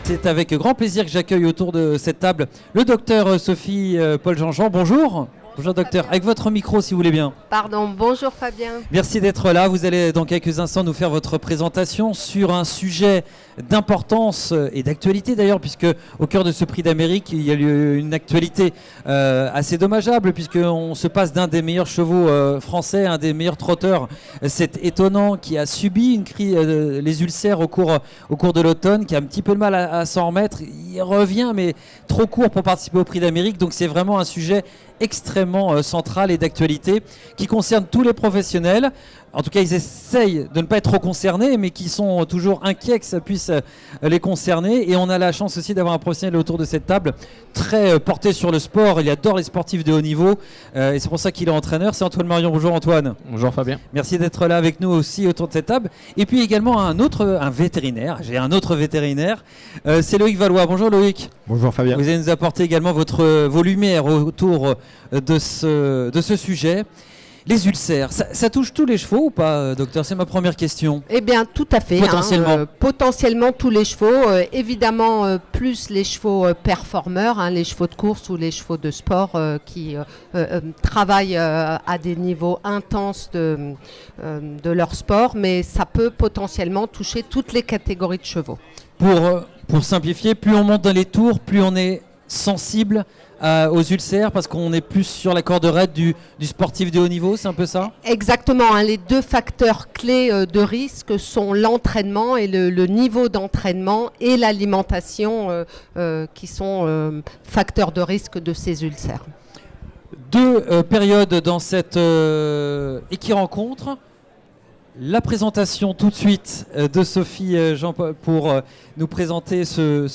C'est avec grand plaisir que j'accueille autour de cette table le docteur Sophie Paul Jean-Jean. Bonjour. Bonjour docteur, avec votre micro si vous voulez bien. Pardon, bonjour Fabien. Merci d'être là. Vous allez dans quelques instants nous faire votre présentation sur un sujet d'importance et d'actualité d'ailleurs, puisque au cœur de ce prix d'Amérique, il y a eu une actualité assez dommageable, puisqu'on se passe d'un des meilleurs chevaux français, un des meilleurs trotteurs. C'est étonnant, qui a subi une crise, les ulcères au cours de l'automne, qui a un petit peu de mal à s'en remettre. Il revient, mais trop court pour participer au prix d'Amérique. Donc c'est vraiment un sujet extrêmement central et d'actualité qui concerne tous les professionnels. En tout cas, ils essayent de ne pas être trop concernés, mais qui sont toujours inquiets que ça puisse les concerner. Et on a la chance aussi d'avoir un professionnel autour de cette table très porté sur le sport. Il adore les sportifs de haut niveau et c'est pour ça qu'il est entraîneur. C'est Antoine Marion. Bonjour Antoine. Bonjour Fabien. Merci d'être là avec nous aussi autour de cette table. Et puis également un vétérinaire. J'ai un autre vétérinaire. C'est Loïc Valois. Bonjour Loïc. Bonjour Fabien. Vous allez nous apporter également vos lumières autour de ce sujet. Les ulcères, ça touche tous les chevaux ou pas, docteur? C'est ma première question. Eh bien, tout à fait. Potentiellement. Potentiellement tous les chevaux. Évidemment, plus les chevaux performeurs, les chevaux de course ou les chevaux de sport qui travaillent à des niveaux intenses de leur sport. Mais ça peut potentiellement toucher toutes les catégories de chevaux. Pour simplifier, plus on monte dans les tours, plus on est sensible aux ulcères, parce qu'on est plus sur la corde raide du sportif de haut niveau, c'est un peu ça? Exactement, les deux facteurs clés de risque sont l'entraînement et le niveau d'entraînement et l'alimentation qui sont facteurs de risque de ces ulcères. Deux périodes dans cette équirencontre. La présentation tout de suite de Sophie Jean-Paul pour nous présenter ce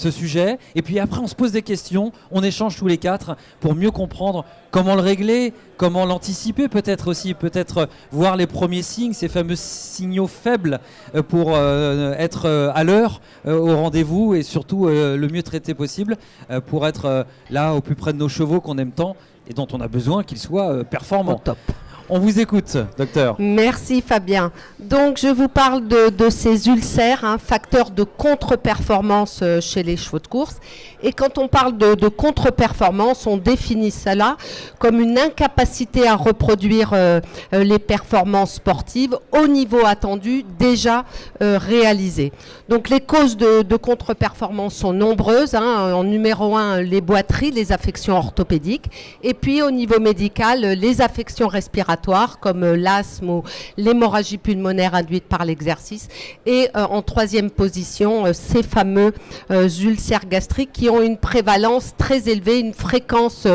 sujet. Et puis après, on se pose des questions, on échange tous les quatre pour mieux comprendre comment le régler, comment l'anticiper peut-être aussi, peut-être voir les premiers signes, ces fameux signaux faibles pour être à l'heure au rendez-vous et surtout le mieux traité possible pour être là au plus près de nos chevaux qu'on aime tant et dont on a besoin qu'ils soient performants. Au top. On vous écoute, docteur. Merci Fabien. Donc je vous parle de ces ulcères, facteurs de contre-performance chez les chevaux de course. Et quand on parle de contre-performance, on définit cela comme une incapacité à reproduire les performances sportives au niveau attendu déjà réalisé. Donc les causes de contre-performance sont nombreuses. En numéro 1, les boiteries, les affections orthopédiques. Et puis au niveau médical, les affections respiratoires comme l'asthme ou l'hémorragie pulmonaire induite par l'exercice. Et en troisième position, ces fameux ulcères gastriques qui ont une prévalence très élevée, une fréquence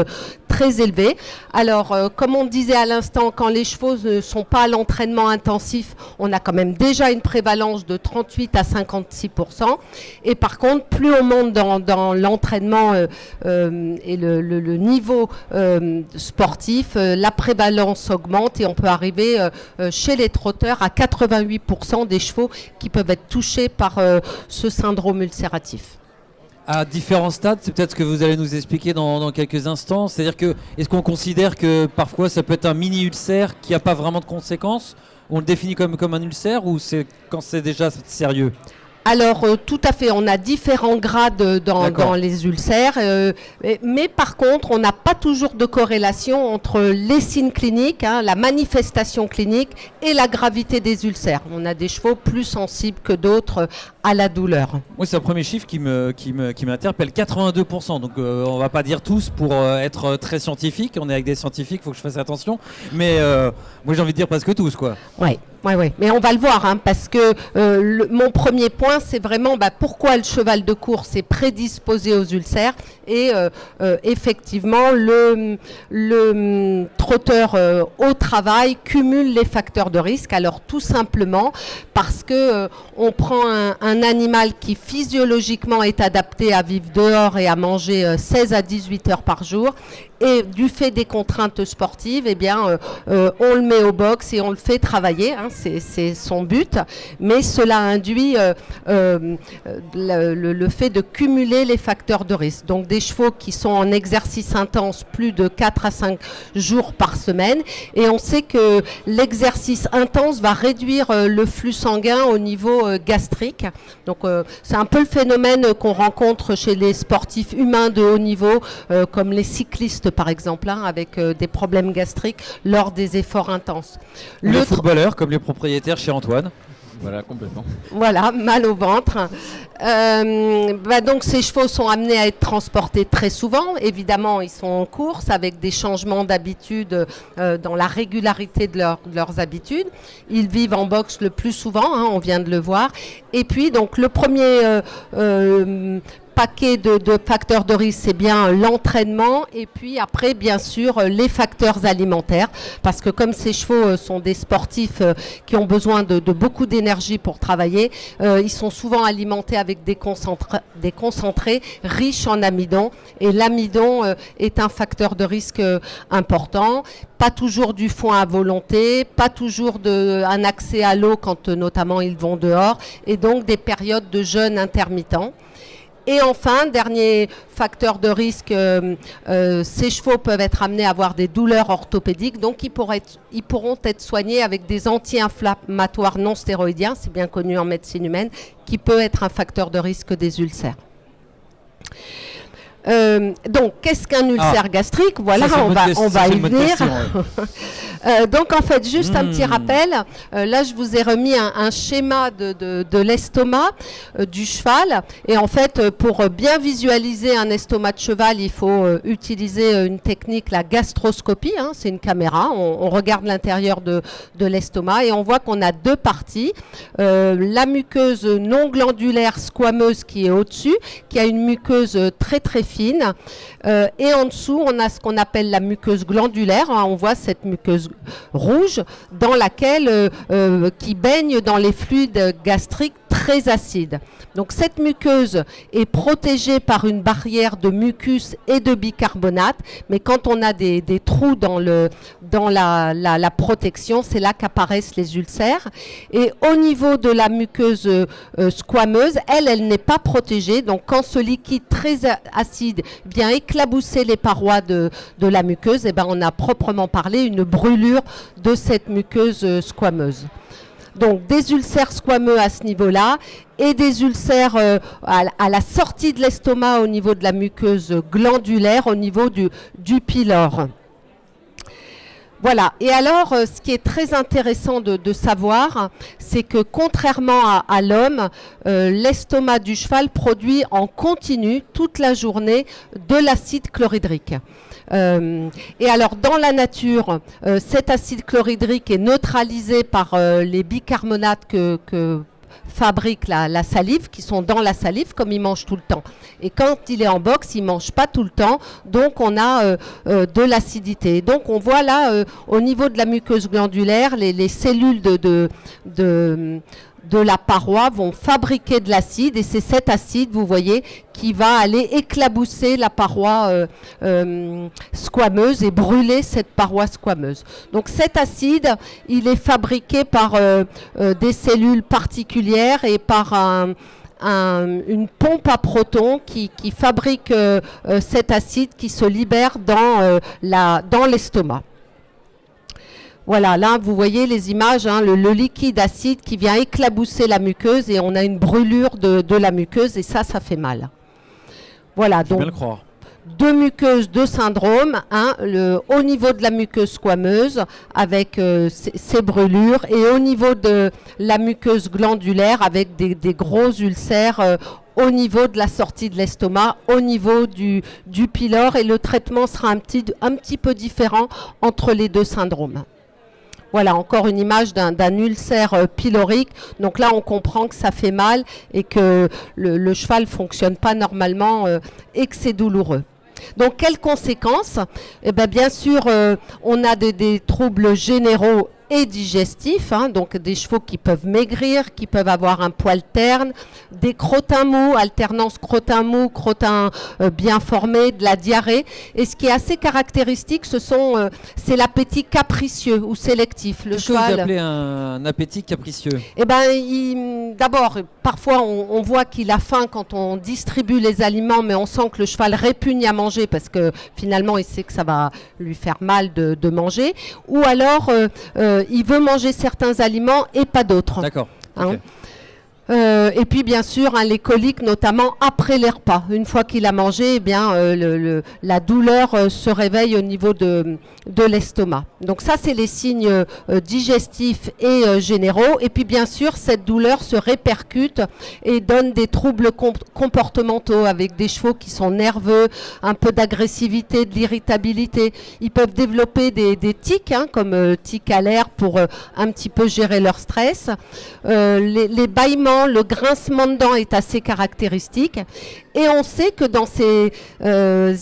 très élevée. Alors, comme on disait à l'instant, quand les chevaux ne sont pas à l'entraînement intensif, on a quand même déjà une prévalence de 38 à 56%. Et par contre, plus on monte dans l'entraînement et le niveau sportif, la prévalence augmente et on peut arriver chez les trotteurs à 88% des chevaux qui peuvent être touchés par ce syndrome ulcératif. À différents stades, c'est peut-être ce que vous allez nous expliquer dans quelques instants. C'est-à-dire que, est-ce qu'on considère que parfois ça peut être un mini-ulcère qui n'a pas vraiment de conséquences? On le définit comme un ulcère ou c'est quand c'est déjà sérieux? Alors, tout à fait, on a différents grades dans les ulcères, mais par contre, on n'a pas toujours de corrélation entre les signes cliniques, la manifestation clinique et la gravité des ulcères. On a des chevaux plus sensibles que d'autres à la douleur. Oui, c'est un premier chiffre qui m'interpelle, 82%. Donc, on ne va pas dire tous pour être très scientifique. On est avec des scientifiques, il faut que je fasse attention. Mais moi, j'ai envie de dire presque tous, quoi. Oui. Oui, mais on va le voir, parce que mon premier point, c'est vraiment pourquoi le cheval de course est prédisposé aux ulcères et effectivement le trotteur au travail cumule les facteurs de risque. Alors tout simplement parce que on prend un animal qui physiologiquement est adapté à vivre dehors et à manger 16 à 18 heures par jour. et du fait des contraintes sportives, eh bien, on le met au box et on le fait travailler, hein, c'est son but, mais cela induit le fait de cumuler les facteurs de risque. Donc des chevaux qui sont en exercice intense plus de 4 à 5 jours par semaine, et on sait que l'exercice intense va réduire le flux sanguin au niveau gastrique. Donc c'est un peu le phénomène qu'on rencontre chez les sportifs humains de haut niveau, comme les cyclistes par exemple, hein, avec des problèmes gastriques lors des efforts intenses. Les footballeurs comme les propriétaires chez Antoine. Voilà, complètement. Voilà, mal au ventre. Donc ces chevaux sont amenés à être transportés très souvent. Évidemment, ils sont en course avec des changements d'habitude dans la régularité de leurs habitudes. Ils vivent en boxe le plus souvent, hein, on vient de le voir. Et puis, donc, le premier paquet de facteurs de risque, c'est bien l'entraînement, et puis après, bien sûr, les facteurs alimentaires, parce que comme ces chevaux sont des sportifs qui ont besoin de beaucoup d'énergie pour travailler, ils sont souvent alimentés avec des concentrés riches en amidon, et l'amidon est un facteur de risque important. Pas toujours du foin à volonté, pas toujours un accès à l'eau quand notamment ils vont dehors, et donc des périodes de jeûne intermittent. Et enfin, dernier facteur de risque, ces chevaux peuvent être amenés à avoir des douleurs orthopédiques, donc ils pourront être soignés avec des anti-inflammatoires non stéroïdiens, c'est bien connu en médecine humaine, qui peut être un facteur de risque des ulcères. Donc, qu'est-ce qu'un ulcère gastrique? Voilà, on va y venir. Donc, en fait, juste un petit rappel. Là, je vous ai remis un schéma de l'estomac du cheval. Et en fait, pour bien visualiser un estomac de cheval, il faut utiliser une technique, la gastroscopie. Hein, c'est une caméra. On regarde l'intérieur de l'estomac et on voit qu'on a deux parties. La muqueuse non glandulaire squameuse qui est au-dessus, qui a une muqueuse très très fine, et en dessous on a ce qu'on appelle la muqueuse glandulaire, hein, on voit cette muqueuse rouge dans laquelle qui baigne dans les fluides gastriques très acides. Donc cette muqueuse est protégée par une barrière de mucus et de bicarbonate, mais quand on a des trous dans la protection, c'est là qu'apparaissent les ulcères. Et au niveau de la muqueuse squameuse, elle n'est pas protégée, donc quand ce liquide très acide vient éclabousser les parois de la muqueuse, eh ben on a proprement parlé une brûlure de cette muqueuse squameuse. Donc des ulcères squameux à ce niveau-là et des ulcères à la sortie de l'estomac au niveau de la muqueuse glandulaire, au niveau du pylore. Voilà. Et alors, ce qui est très intéressant de savoir, c'est que contrairement à l'homme, l'estomac du cheval produit en continu toute la journée de l'acide chlorhydrique. Et alors, dans la nature, cet acide chlorhydrique est neutralisé par les bicarbonates que fabrique la salive, qui sont dans la salive, comme il mange tout le temps. Et quand il est en boxe, il ne mange pas tout le temps, donc on a de l'acidité. Donc on voit là, au niveau de la muqueuse glandulaire, les cellules de la paroi vont fabriquer de l'acide, et c'est cet acide, vous voyez, qui va aller éclabousser la paroi squameuse et brûler cette paroi squameuse. Donc cet acide, il est fabriqué par des cellules particulières et par une pompe à protons qui fabrique cet acide qui se libère dans l'estomac. Voilà, là, vous voyez les images, hein, le liquide acide qui vient éclabousser la muqueuse, et on a une brûlure de la muqueuse, et ça fait mal. Voilà, donc, bien le croire. deux muqueuses, deux syndromes, hein, au niveau de la muqueuse squameuse avec ces brûlures, et au niveau de la muqueuse glandulaire avec des gros ulcères au niveau de la sortie de l'estomac, au niveau du pylore, et le traitement sera un petit peu différent entre les deux syndromes. Voilà, encore une image d'un ulcère pylorique. Donc là, on comprend que ça fait mal et que le cheval ne fonctionne pas normalement et que c'est douloureux. Donc, quelles conséquences? Eh bien sûr, on a des troubles généraux et digestifs, hein, donc des chevaux qui peuvent maigrir, qui peuvent avoir un poil terne, des crottins mous, alternance crottin mou, crottin bien formé, de la diarrhée. Et ce qui est assez caractéristique, c'est l'appétit capricieux ou sélectif. Qu'est-ce que vous appelez un appétit capricieux? Eh ben, d'abord, parfois on voit qu'il a faim quand on distribue les aliments, mais on sent que le cheval répugne à manger parce que finalement il sait que ça va lui faire mal de manger. Ou alors il veut manger certains aliments et pas d'autres. D'accord. Hein. Okay. Et puis bien sûr les coliques, notamment après les repas. Une fois qu'il a mangé, eh bien, la douleur se réveille au niveau de l'estomac. Donc ça, c'est les signes digestifs et généraux. Et puis bien sûr, cette douleur se répercute et donne des troubles comportementaux avec des chevaux qui sont nerveux, un peu d'agressivité, de l'irritabilité. Ils peuvent développer des tics, hein, comme tics à l'air pour un petit peu gérer leur stress. Les bâillements, le grincement de dents est assez caractéristique. Et on sait que dans ces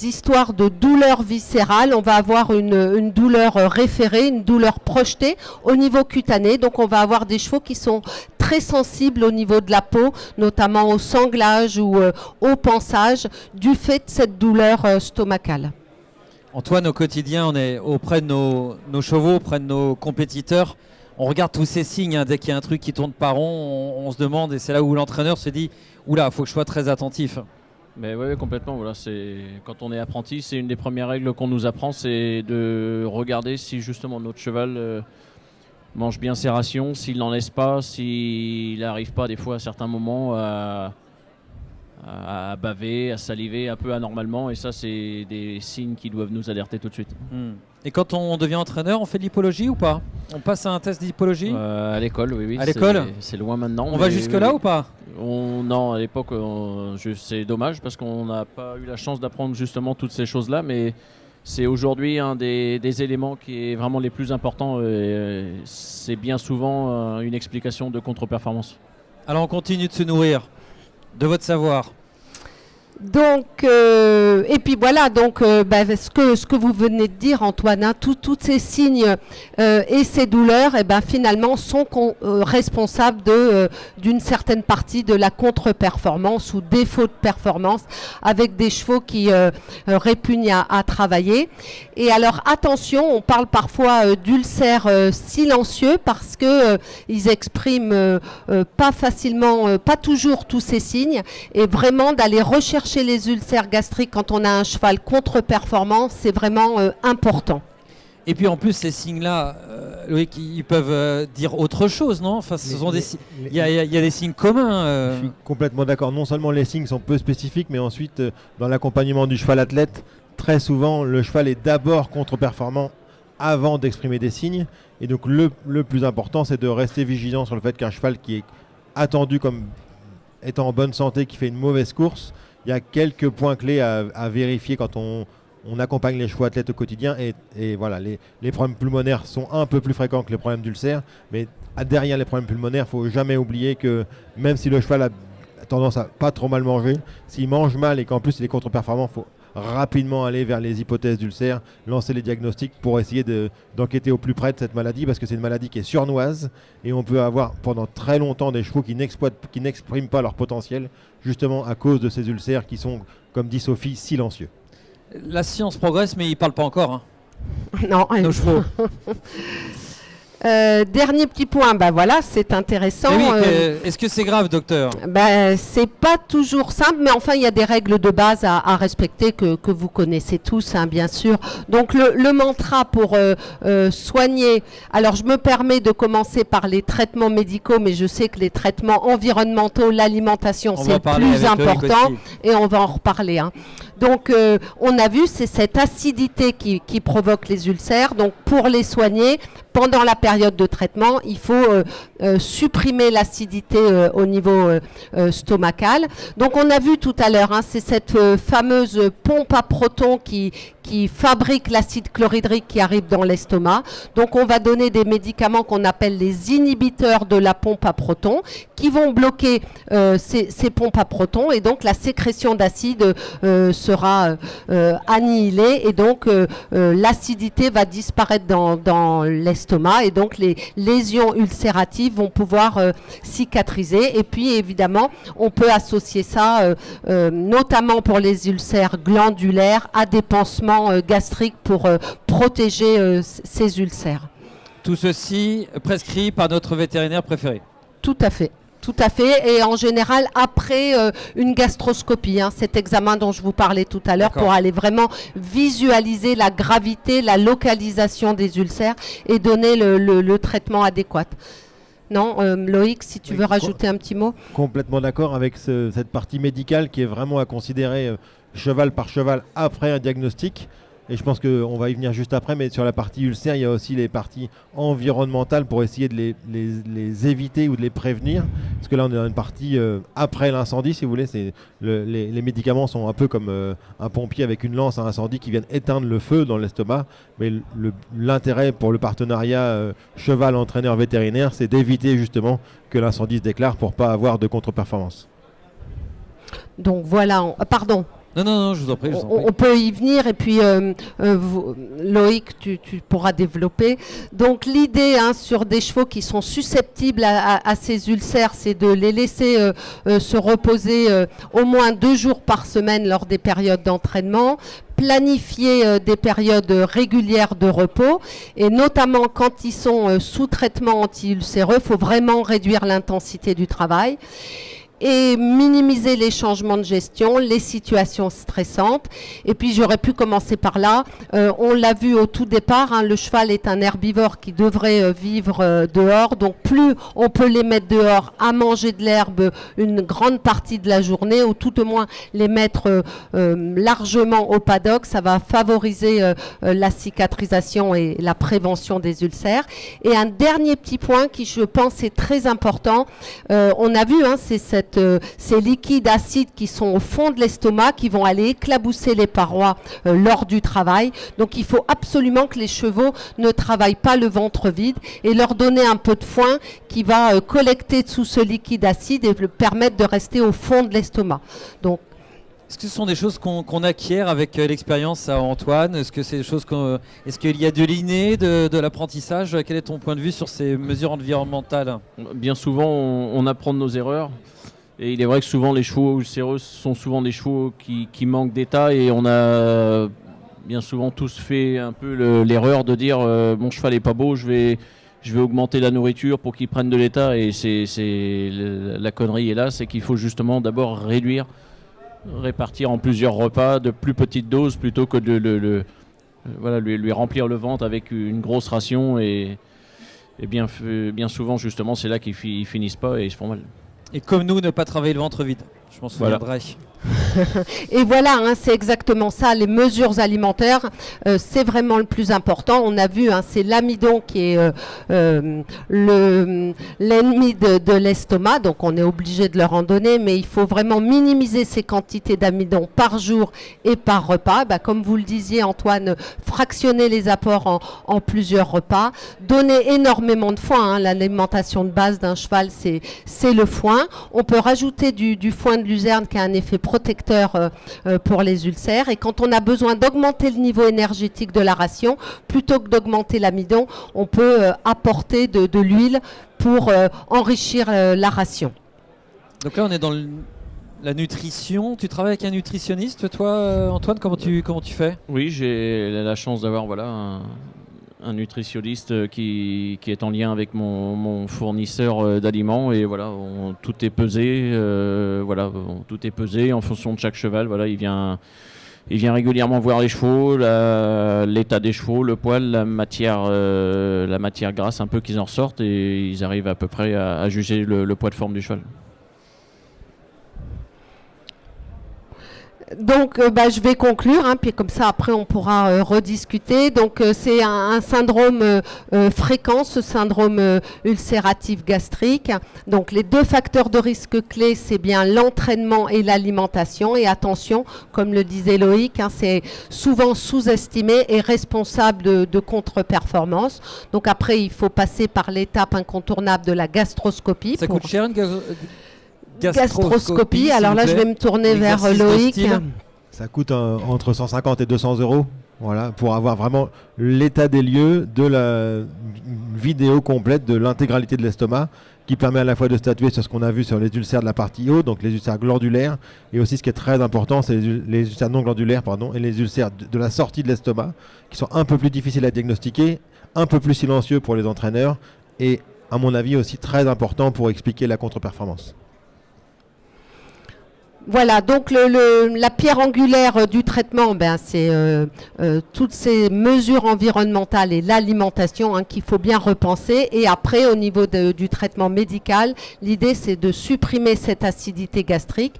histoires de douleur viscérale, on va avoir une douleur référée, une douleur projetée au niveau cutané. Donc on va avoir des chevaux qui sont très sensibles au niveau de la peau, notamment au sanglage ou au pansage, du fait de cette douleur stomacale. Antoine, au quotidien, on est auprès de nos chevaux, auprès de nos compétiteurs. On regarde tous ces signes, hein, dès qu'il y a un truc qui tourne pas rond, on se demande, et c'est là où l'entraîneur se dit « Oula, il faut que je sois très attentif ». Mais oui, complètement. Voilà, quand on est apprenti, c'est une des premières règles qu'on nous apprend, c'est de regarder si justement notre cheval mange bien ses rations, s'il n'en laisse pas, s'il n'arrive pas des fois à certains moments à baver, à saliver un peu anormalement. Et ça, c'est des signes qui doivent nous alerter tout de suite. Et quand on devient entraîneur, on fait de l'hypologie ou pas? On passe à un test d'hypologie à l'école, oui. À l'école? C'est loin maintenant. On va jusque-là ou pas? Non, à l'époque, c'est dommage parce qu'on n'a pas eu la chance d'apprendre justement toutes ces choses-là, mais c'est aujourd'hui un des éléments qui est vraiment les plus importants. C'est bien souvent une explication de contre-performance. Alors on continue de se nourrir de votre savoir. Donc, et puis voilà, donc ce que vous venez de dire, Antoine, hein, tous ces signes et ces douleurs, finalement, sont responsables d'une certaine partie de la contre-performance ou défaut de performance avec des chevaux qui répugnent à travailler. Et alors, attention, on parle parfois d'ulcères silencieux parce que ils expriment pas facilement, pas toujours tous ces signes, et vraiment d'aller rechercher les ulcères gastriques quand on a un cheval contre-performant, c'est vraiment important. Et puis en plus, ces signes-là, Loïc, ils peuvent dire autre chose, non? Enfin, il y a des signes communs. Je suis complètement d'accord. Non seulement les signes sont peu spécifiques, mais ensuite, dans l'accompagnement du cheval athlète, très souvent, le cheval est d'abord contre-performant avant d'exprimer des signes. Et donc, le plus important, c'est de rester vigilant sur le fait qu'un cheval qui est attendu comme étant en bonne santé, qui fait une mauvaise course, il y a quelques points clés à vérifier quand on accompagne les chevaux athlètes au quotidien. Et voilà, les problèmes pulmonaires sont un peu plus fréquents que les problèmes d'ulcères. Mais derrière les problèmes pulmonaires, il ne faut jamais oublier que même si le cheval a tendance à pas trop mal manger, s'il mange mal et qu'en plus il est contre-performant, il faut rapidement aller vers les hypothèses d'ulcères, lancer les diagnostics pour essayer d'enquêter au plus près de cette maladie, parce que c'est une maladie qui est sournoise et on peut avoir pendant très longtemps des chevaux qui n'expriment pas leur potentiel, justement à cause de ces ulcères qui sont, comme dit Sophie, silencieux. La science progresse, mais il ne parle pas encore. Hein. Non, nos chevaux. Dernier petit point, voilà, c'est intéressant. Oui, est-ce que c'est grave, docteur? C'est pas toujours simple, mais enfin, il y a des règles de base à respecter que vous connaissez tous, hein, bien sûr. Donc, le mantra pour soigner, alors je me permets de commencer par les traitements médicaux, mais je sais que les traitements environnementaux, l'alimentation, c'est le plus important, et on va en reparler. Hein. Donc, on a vu, c'est cette acidité qui provoque les ulcères. Donc, pour les soigner, pendant la période de traitement, il faut supprimer l'acidité au niveau stomacal. Donc, on a vu tout à l'heure, hein, c'est cette fameuse pompe à protons qui fabrique l'acide chlorhydrique qui arrive dans l'estomac. Donc, on va donner des médicaments qu'on appelle les inhibiteurs de la pompe à protons qui vont bloquer ces pompes à protons, et donc la sécrétion d'acide se sera annihilée et donc l'acidité va disparaître dans l'estomac et donc les lésions ulcératives vont pouvoir cicatriser. Et puis évidemment, on peut associer ça, notamment pour les ulcères glandulaires, à des pansements gastriques pour protéger ces ulcères. Tout ceci prescrit par notre vétérinaire préféré. Tout à fait. Tout à fait, et en général après une gastroscopie, cet examen dont je vous parlais tout à l'heure, pour aller vraiment visualiser la gravité, la localisation des ulcères et donner le traitement adéquat. Non, Loïc, si tu veux rajouter un petit mot. Complètement d'accord avec cette partie médicale qui est vraiment à considérer cheval par cheval après un diagnostic. Et je pense qu'on va y venir juste après, mais sur la partie ulcère, il y a aussi les parties environnementales pour essayer de les éviter ou de les prévenir. Parce que là, on est dans une partie après l'incendie, si vous voulez. Les médicaments sont un peu comme un pompier avec une lance à incendie qui viennent éteindre le feu dans l'estomac. Mais l'intérêt pour le partenariat cheval-entraîneur vétérinaire, c'est d'éviter justement que l'incendie se déclare pour ne pas avoir de contre-performance. Donc voilà, pardon. Non, je vous en prie. On peut y venir et puis Loïc, tu pourras développer. Donc l'idée sur des chevaux qui sont susceptibles à ces ulcères, c'est de les laisser se reposer au moins 2 jours par semaine lors des périodes d'entraînement, planifier des périodes régulières de repos et notamment quand ils sont sous traitement anti-ulcéreux, il faut vraiment réduire l'intensité du travail et minimiser les changements de gestion, les situations stressantes. Et puis j'aurais pu commencer par là. On l'a vu au tout départ, le cheval est un herbivore qui devrait vivre dehors. Donc plus on peut les mettre dehors à manger de l'herbe une grande partie de la journée, ou tout au moins les mettre largement au paddock, ça va favoriser la cicatrisation et la prévention des ulcères. Et un dernier petit point qui, je pense, est très important. On a vu, c'est ces liquides acides qui sont au fond de l'estomac, qui vont aller éclabousser les parois lors du travail. Donc il faut absolument que les chevaux ne travaillent pas le ventre vide et leur donner un peu de foin qui va collecter sous ce liquide acide et le permettre de rester au fond de l'estomac. Donc est-ce que ce sont des choses qu'on acquiert avec l'expérience à Antoine? Est-ce que c'est des choses est-ce qu'il y a de l'inné, de l'apprentissage? Quel est ton point de vue sur ces mesures environnementales? Bien souvent, on apprend de nos erreurs. Et il est vrai que souvent les chevaux ulcéreux sont souvent des chevaux qui manquent d'état, et on a bien souvent tous fait un peu l'erreur de dire mon cheval est pas beau, je vais augmenter la nourriture pour qu'il prenne de l'état, et la connerie est là, c'est qu'il faut justement d'abord répartir en plusieurs repas de plus petites doses plutôt que de lui remplir le ventre avec une grosse ration, et bien souvent justement c'est là qu'ils finissent pas et ils se font mal. Et comme nous, ne pas travailler le ventre vide. Je m'en souviendrai. Et voilà, c'est exactement ça. Les mesures alimentaires, c'est vraiment le plus important. On a vu, c'est l'amidon qui est l'ennemi de l'estomac. Donc on est obligé de leur en donner, mais il faut vraiment minimiser ces quantités d'amidon par jour et par repas. Comme vous le disiez, Antoine, fractionner les apports en plusieurs repas. Donner énormément de foin. L'alimentation de base d'un cheval, c'est le foin. On peut rajouter du foin de luzerne qui a un effet protecteur pour les ulcères. Et quand on a besoin d'augmenter le niveau énergétique de la ration, plutôt que d'augmenter l'amidon, on peut apporter de l'huile pour enrichir la ration. Donc là, on est dans la nutrition. Tu travailles avec un nutritionniste, toi, Antoine? Comment tu fais? Oui, j'ai la chance d'avoir un nutritionniste qui est en lien avec mon fournisseur d'aliments, et tout est pesé, tout est pesé en fonction de chaque cheval. Il vient régulièrement voir les chevaux, l'état des chevaux, le poil, la matière grasse un peu qu'ils en ressortent, et ils arrivent à peu près à juger le poids de forme du cheval. Donc je vais conclure, puis comme ça après on pourra rediscuter. Donc c'est un syndrome fréquent, ce syndrome ulcératif gastrique. Donc les 2 facteurs de risque clés, c'est bien l'entraînement et l'alimentation. Et attention, comme le disait Loïc, c'est souvent sous-estimé et responsable de contre-performance. Donc après il faut passer par l'étape incontournable de la gastroscopie. Ça coûte cher une gastroscopie. Alors là, je vais me tourner vers Loïc. Ça coûte entre 150 et 200 euros. Voilà, pour avoir vraiment l'état des lieux de la vidéo complète de l'intégralité de l'estomac, qui permet à la fois de statuer sur ce qu'on a vu sur les ulcères de la partie haute, donc les ulcères glandulaires, et aussi ce qui est très important, c'est les ulcères non glandulaires, et les ulcères de la sortie de l'estomac, qui sont un peu plus difficiles à diagnostiquer, un peu plus silencieux pour les entraîneurs, et à mon avis aussi très important pour expliquer la contre-performance. Voilà, donc la pierre angulaire du traitement, c'est toutes ces mesures environnementales et l'alimentation qu'il faut bien repenser. Et après, au niveau du traitement médical, l'idée c'est de supprimer cette acidité gastrique.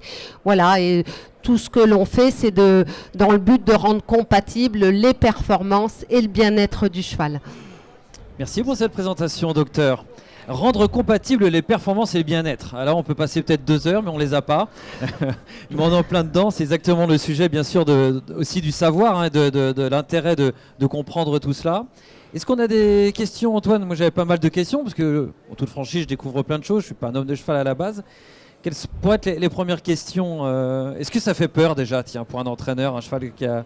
Voilà, et tout ce que l'on fait, c'est dans le but de rendre compatibles les performances et le bien-être du cheval. Merci pour cette présentation, docteur. Rendre compatibles les performances et le bien-être. Alors on peut passer peut-être 2 heures, mais on les a pas. Mais on est en plein dedans. C'est exactement le sujet, bien sûr, aussi du savoir, de l'intérêt de comprendre tout cela. Est-ce qu'on a des questions, Antoine? Moi, j'avais pas mal de questions, parce que, en toute franchise, je découvre plein de choses. Je suis pas un homme de cheval à la base. Quelles pourraient être les premières questions? Est-ce que ça fait peur déjà, tiens, pour un entraîneur, un cheval qui a...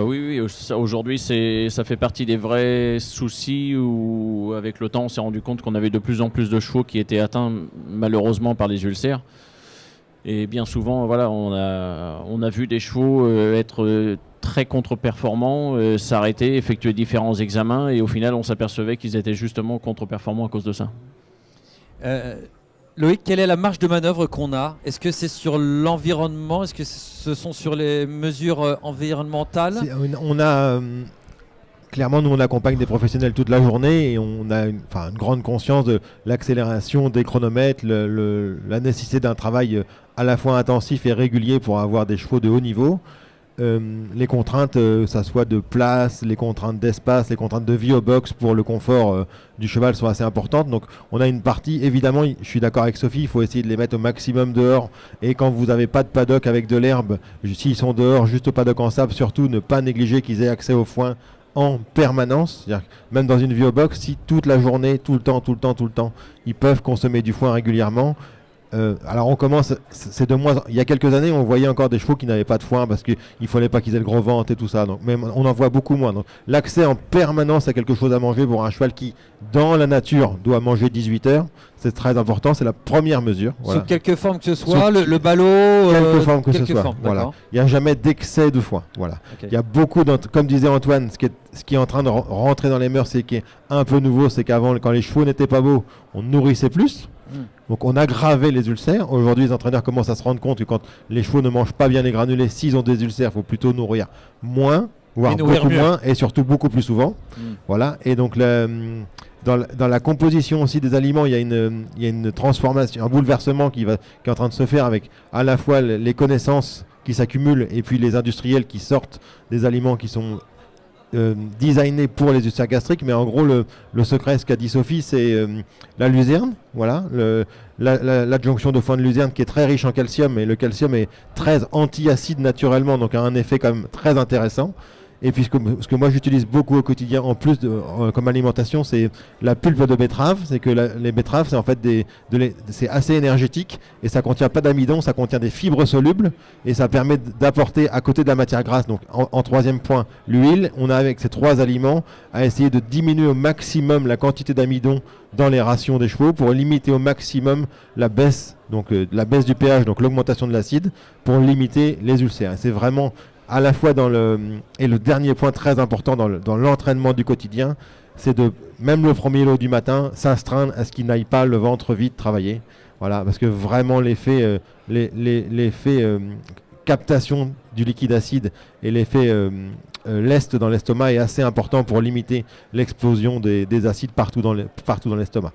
Oui, aujourd'hui ça fait partie des vrais soucis où avec le temps on s'est rendu compte qu'on avait de plus en plus de chevaux qui étaient atteints malheureusement par les ulcères. Et bien souvent, voilà, on a vu des chevaux être très contre-performants, s'arrêter, effectuer différents examens et au final on s'apercevait qu'ils étaient justement contre-performants à cause de ça. Loïc, quelle est la marge de manœuvre qu'on a? Est-ce que c'est sur l'environnement? Est-ce que ce sont sur les mesures environnementales? Clairement, nous on accompagne des professionnels toute la journée et on a une grande conscience de l'accélération des chronomètres, la nécessité d'un travail à la fois intensif et régulier pour avoir des chevaux de haut niveau. Les contraintes, ça soit de place, les contraintes d'espace, les contraintes de vie au box pour le confort du cheval sont assez importantes. Donc on a une partie, évidemment, je suis d'accord avec Sophie, il faut essayer de les mettre au maximum dehors. Et quand vous n'avez pas de paddock avec de l'herbe, s'ils sont dehors, juste au paddock en sable, surtout ne pas négliger qu'ils aient accès au foin en permanence. C'est-à-dire même dans une vie au box, si toute la journée, tout le temps, ils peuvent consommer du foin régulièrement. Alors on commence, c'est de moins. Il y a quelques années, on voyait encore des chevaux qui n'avaient pas de foin parce qu'il ne fallait pas qu'ils aient le gros ventre et tout ça. Donc, même on en voit beaucoup moins. Donc, l'accès en permanence à quelque chose à manger pour un cheval qui, dans la nature, doit manger 18 heures, c'est très important. C'est la première mesure. Voilà. Sous quelque forme que ce soit, le ballot. Quelque forme que ce soit. Voilà. Il n'y a jamais d'excès de foin. Voilà. Okay. Il y a beaucoup, comme disait Antoine, ce qui est en train de rentrer dans les mœurs, c'est qui est un peu nouveau, c'est qu'avant, quand les chevaux n'étaient pas beaux, on nourrissait plus. Donc on aggravait les ulcères. Aujourd'hui, les entraîneurs commencent à se rendre compte que quand les chevaux ne mangent pas bien les granulés, s'ils ont des ulcères, il faut plutôt nourrir moins, voire beaucoup moins, et surtout beaucoup plus souvent. Voilà. Et donc dans la composition aussi des aliments, il y a une transformation, un bouleversement qui est en train de se faire avec à la fois les connaissances qui s'accumulent et puis les industriels qui sortent des aliments qui sont designé pour les ulcères gastriques, mais en gros le secret, ce qu'a dit Sophie, c'est la luzerne, voilà, l'adjonction de foin de luzerne qui est très riche en calcium, et le calcium est très anti-acide naturellement, donc a un effet quand même très intéressant. Et puis ce que moi j'utilise beaucoup au quotidien en plus comme alimentation, c'est la pulpe de betterave. C'est que les betteraves, c'est en fait c'est assez énergétique et ça contient pas d'amidon, ça contient des fibres solubles et ça permet d'apporter à côté de la matière grasse. Donc en troisième point, l'huile. On a avec ces 3 aliments à essayer de diminuer au maximum la quantité d'amidon dans les rations des chevaux pour limiter au maximum la baisse du pH, donc l'augmentation de l'acide, pour limiter les ulcères. Et c'est vraiment à la fois et le dernier point très important dans l'entraînement du quotidien, c'est de, même le premier lot du matin, s'astreindre à ce qu'il n'aille pas le ventre vide travailler. Voilà, parce que vraiment l'effet captation du liquide acide et l'effet lest dans l'estomac est assez important pour limiter l'explosion des acides partout dans l'estomac.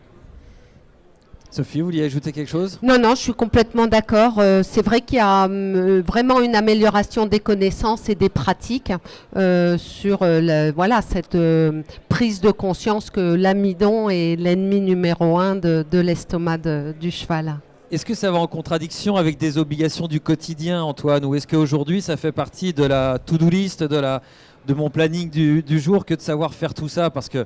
Sophie, vous vouliez ajouter quelque chose? Non, je suis complètement d'accord. C'est vrai qu'il y a vraiment une amélioration des connaissances et des pratiques sur cette prise de conscience que l'amidon est l'ennemi numéro 1 de l'estomac du cheval. Est-ce que ça va en contradiction avec des obligations du quotidien, Antoine, ou est-ce qu'aujourd'hui ça fait partie de la to-do list, de mon planning du jour, que de savoir faire tout ça? Parce que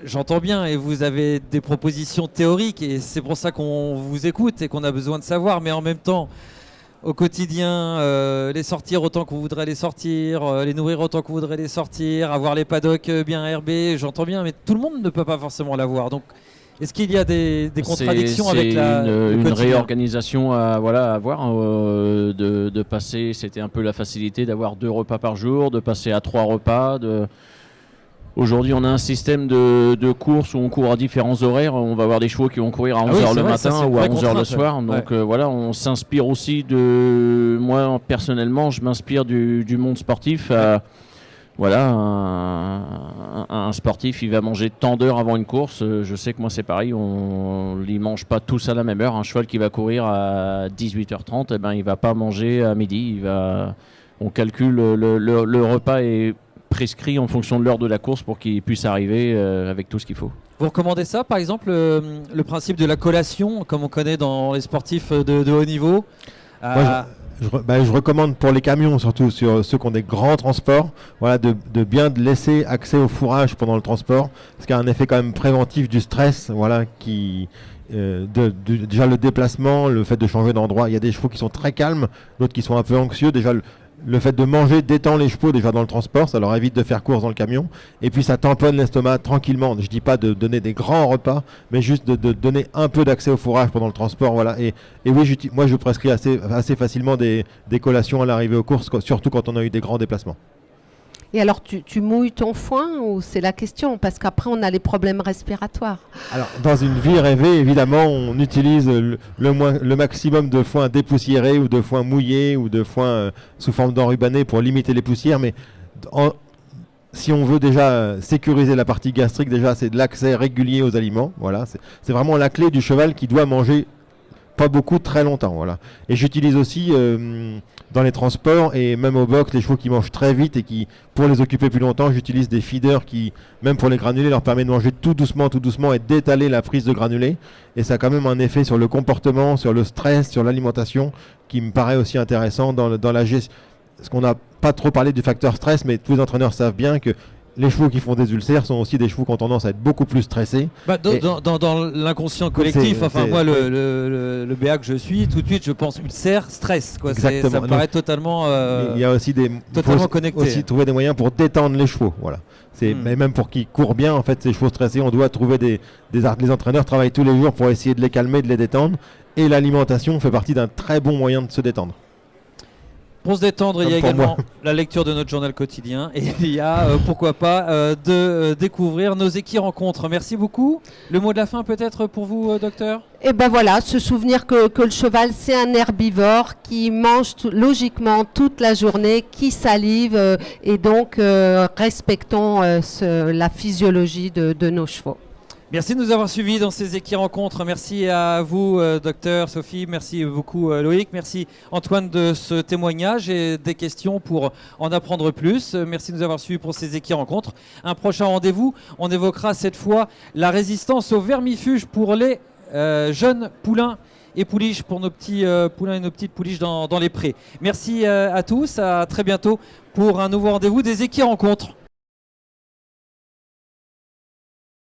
j'entends bien, et vous avez des propositions théoriques, et c'est pour ça qu'on vous écoute et qu'on a besoin de savoir, mais en même temps, au quotidien, les sortir autant qu'on voudrait les sortir, les nourrir autant qu'on voudrait les sortir, avoir les paddocks bien herbés, j'entends bien, mais tout le monde ne peut pas forcément l'avoir. Donc, est-ce qu'il y a des contradictions avec une réorganisation à avoir, de passer, c'était un peu la facilité d'avoir 2 repas par jour, de passer à 3 repas. Aujourd'hui, on a un système de course où on court à différents horaires. On va avoir des chevaux qui vont courir à 11h le matin ou à 11h le soir. Donc voilà, on s'inspire aussi moi, personnellement, je m'inspire du monde sportif. Voilà, un sportif, il va manger tant d'heures avant une course. Je sais que moi, c'est pareil. On ne mange pas tous à la même heure. Un cheval qui va courir à 18h30, eh ben, il ne va pas manger à midi. On calcule le repas est prescrit en fonction de l'heure de la course pour qu'il puisse arriver avec tout ce qu'il faut. Vous recommandez ça, par exemple, le principe de la collation, comme on connaît dans les sportifs de haut niveau? Je recommande pour les camions, surtout sur ceux qui ont des grands transports, voilà, de bien laisser accès au fourrage pendant le transport, ce qui a un effet quand même préventif du stress, voilà, déjà le déplacement, le fait de changer d'endroit. Il y a des chevaux qui sont très calmes, d'autres qui sont un peu anxieux. Déjà le fait de manger détend les chevaux déjà dans le transport, ça leur évite de faire course dans le camion, et puis ça tamponne l'estomac tranquillement. Je dis pas de donner des grands repas, mais juste de donner un peu d'accès au fourrage pendant le transport, voilà. Et oui, moi je prescris assez facilement des collations à l'arrivée aux courses, surtout quand on a eu des grands déplacements. Et alors, tu mouilles ton foin ou c'est la question? Parce qu'après, on a les problèmes respiratoires. Alors, dans une vie rêvée, évidemment, on utilise le maximum de foin dépoussiéré ou de foin mouillé ou de foin sous forme d'enrubanné pour limiter les poussières. Mais si on veut déjà sécuriser la partie gastrique, déjà, c'est de l'accès régulier aux aliments. Voilà, c'est vraiment la clé du cheval qui doit manger pas beaucoup très longtemps, voilà. Et j'utilise aussi dans les transports et même au box les chevaux qui mangent très vite et qui, pour les occuper plus longtemps, j'utilise des feeders qui, même pour les granulés, leur permet de manger tout doucement et d'étaler la prise de granulés. Et ça a quand même un effet sur le comportement, sur le stress, sur l'alimentation, qui me paraît aussi intéressant dans la gestion. Parce qu'on n'a pas trop parlé du facteur stress, mais tous les entraîneurs savent bien que les chevaux qui font des ulcères sont aussi des chevaux qui ont tendance à être beaucoup plus stressés. Dans l'inconscient collectif, moi, le BA que je suis, tout de suite, je pense ulcère, stress. Quoi. Ça me paraît totalement il y a aussi totalement connecté. Aussi trouver des moyens pour détendre les chevaux. Voilà. Mais même pour qu'ils courent bien, en fait, ces chevaux stressés, on doit trouver les entraîneurs travaillent tous les jours pour essayer de les calmer, de les détendre. Et l'alimentation fait partie d'un très bon moyen de se détendre. Pour se détendre, il y a également la lecture de notre journal quotidien et il y a, pourquoi pas, de découvrir nos équirencontres. Merci beaucoup. Le mot de la fin peut-être pour vous, docteur? Et ben voilà, se souvenir que le cheval, c'est un herbivore qui mange logiquement toute la journée, qui salive et donc respectons la physiologie de nos chevaux. Merci de nous avoir suivis dans ces équirencontres. Merci à vous, docteur Sophie. Merci beaucoup, Loïc. Merci, Antoine, de ce témoignage et des questions pour en apprendre plus. Merci de nous avoir suivis pour ces équirencontres. Un prochain rendez-vous, on évoquera cette fois la résistance aux vermifuges pour les jeunes poulains et pouliches, pour nos petits poulains et nos petites pouliches dans les prés. Merci à tous. À très bientôt pour un nouveau rendez-vous des équirencontres.